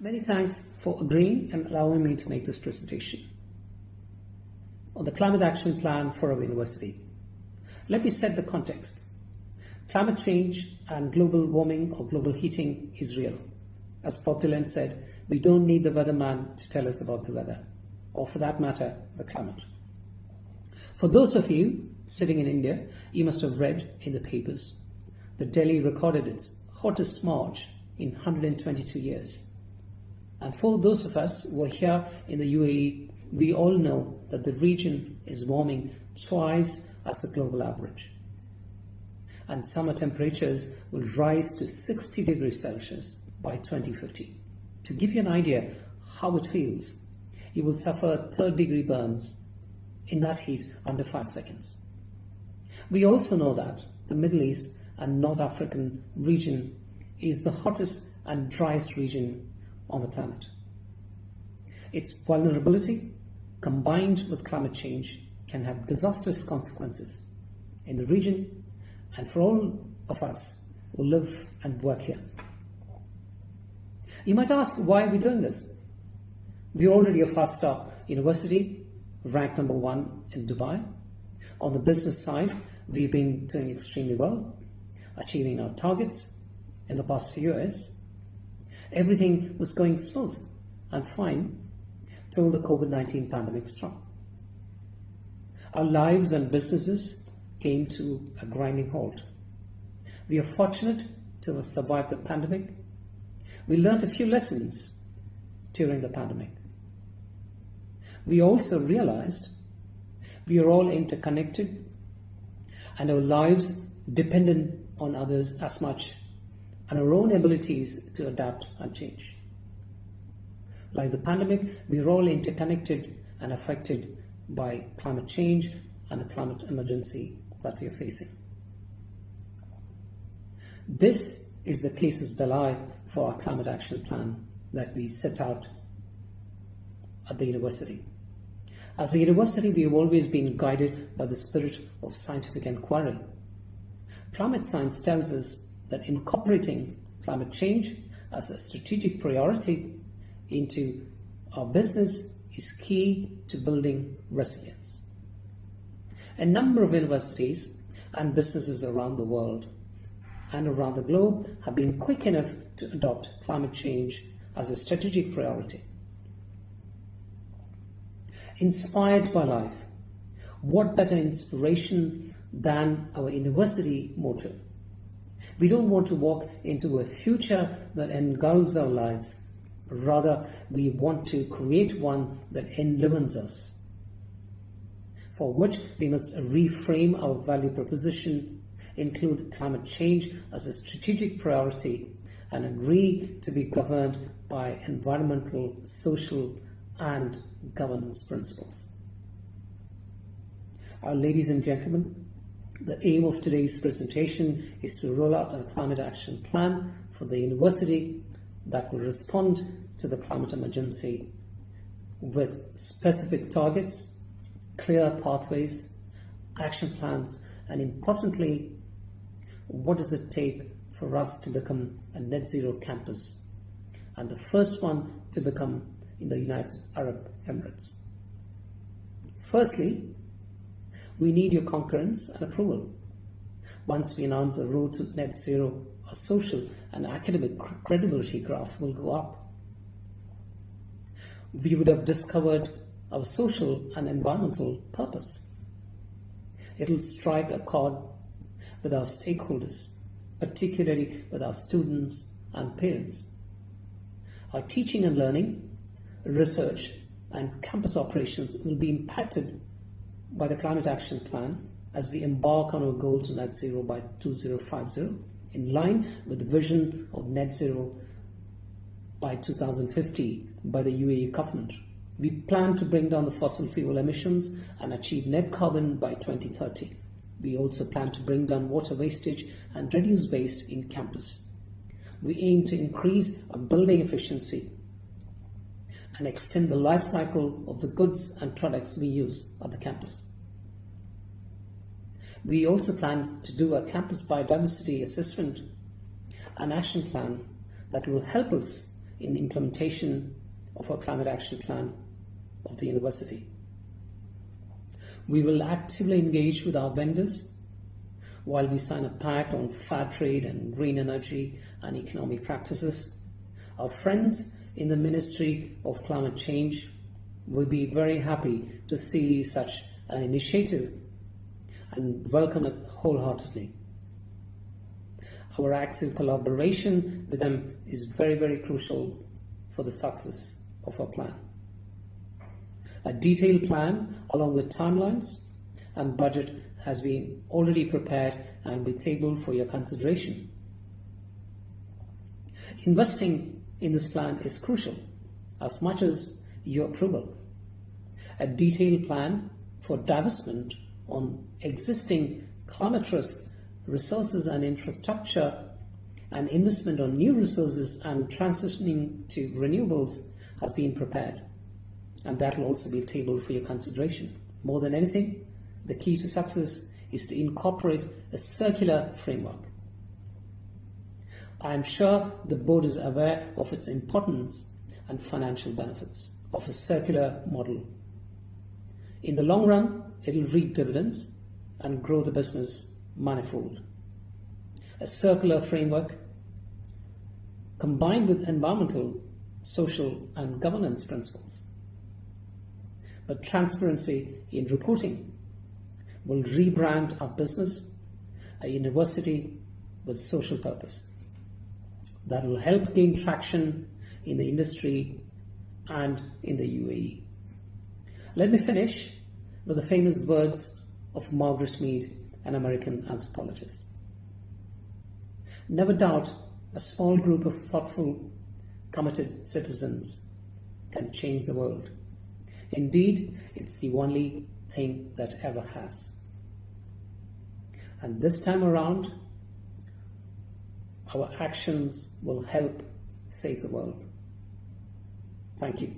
Many thanks for agreeing and allowing me to make this presentation on the Climate Action Plan for our university. Let me set the context. Climate change and global warming or global heating is real. As Bob Dylan said, we don't need the weatherman to tell us about the weather, or for that matter, the climate. For those of you sitting in India, you must have read in the papers that Delhi recorded its hottest March in 122 years. And for those of us who are here in the UAE, we all know that the region is warming twice as the global average. And summer temperatures will rise to 60 degrees Celsius by 2050. To give you an idea how it feels, you will suffer third-degree burns in that heat under 5 seconds. We also know that the Middle East and North African region is the hottest and driest region on the planet. Its vulnerability, combined with climate change, can have disastrous consequences in the region and for all of us who live and work here. You might ask, why are we doing this? We're already a five-star university, ranked number 1 in Dubai. On the business side, we've been doing extremely well, achieving our targets in the past few years. Everything was going smooth and fine till the COVID-19 pandemic struck. Our lives and businesses came to a grinding halt. We are fortunate to have survived the pandemic. We learned a few lessons during the pandemic. We also realized we are all interconnected and our lives dependent on others as much, and our own abilities to adapt and change. Like the pandemic, we are all interconnected and affected by climate change and the climate emergency that we are facing. This is the casus belli for our climate action plan that we set out at the university. As a university, we have always been guided by the spirit of scientific inquiry. Climate science tells us that incorporating climate change as a strategic priority into our business is key to building resilience. A number of universities and businesses around the world and around the globe have been quick enough to adopt climate change as a strategic priority. Inspired by life, what better inspiration than our university motto? We don't want to walk into a future that engulfs our lives. Rather, we want to create one that enlivens us, for which we must reframe our value proposition, include climate change as a strategic priority, and agree to be governed by environmental, social, and governance principles. Ladies and gentlemen, the aim of today's presentation is to roll out a climate action plan for the university that will respond to the climate emergency with specific targets, clear pathways, action plans, and importantly, what does it take for us to become a net zero campus, and the first one to become in the United Arab Emirates. Firstly, we need your concurrence and approval. Once we announce a road to net zero, our social and academic credibility graph will go up. We would have discovered our social and environmental purpose. It will strike a chord with our stakeholders, particularly with our students and parents. Our teaching and learning, research, and campus operations will be impacted by the Climate Action Plan as we embark on our goal to net zero by 2050, in line with the vision of net zero by 2050 by the UAE government. We plan to bring down the fossil fuel emissions and achieve net carbon by 2030. We also plan to bring down water wastage and reduce waste in campus. We aim to increase our building efficiency and extend the life cycle of the goods and products we use at the campus. We also plan to do a campus biodiversity assessment and action plan that will help us in implementation of our climate action plan of the university. We will actively engage with our vendors while we sign a pact on fair trade and green energy and economic practices. Our friends in the Ministry of Climate Change will be very happy to see such an initiative and welcome it wholeheartedly. Our active collaboration with them is very, very crucial for the success of our plan. A detailed plan along with timelines and budget has been already prepared and will be tabled for your consideration. Investing in this plan is crucial as much as your approval. A detailed plan for divestment on existing climate risk resources and infrastructure and investment on new resources and transitioning to renewables has been prepared, and that will also be tabled for your consideration. More than anything, the key to success is to incorporate a circular framework. I am sure the board is aware of its importance and financial benefits of a circular model. In the long run, it will reap dividends and grow the business manifold. A circular framework combined with environmental, social and governance principles. But transparency in reporting will rebrand our business, a university with social purpose. That will help gain traction in the industry and in the UAE. Let me finish with the famous words of Margaret Mead, an American anthropologist. Never doubt a small group of thoughtful, committed citizens can change the world. Indeed, it's the only thing that ever has. And this time around, our actions will help save the world. Thank you.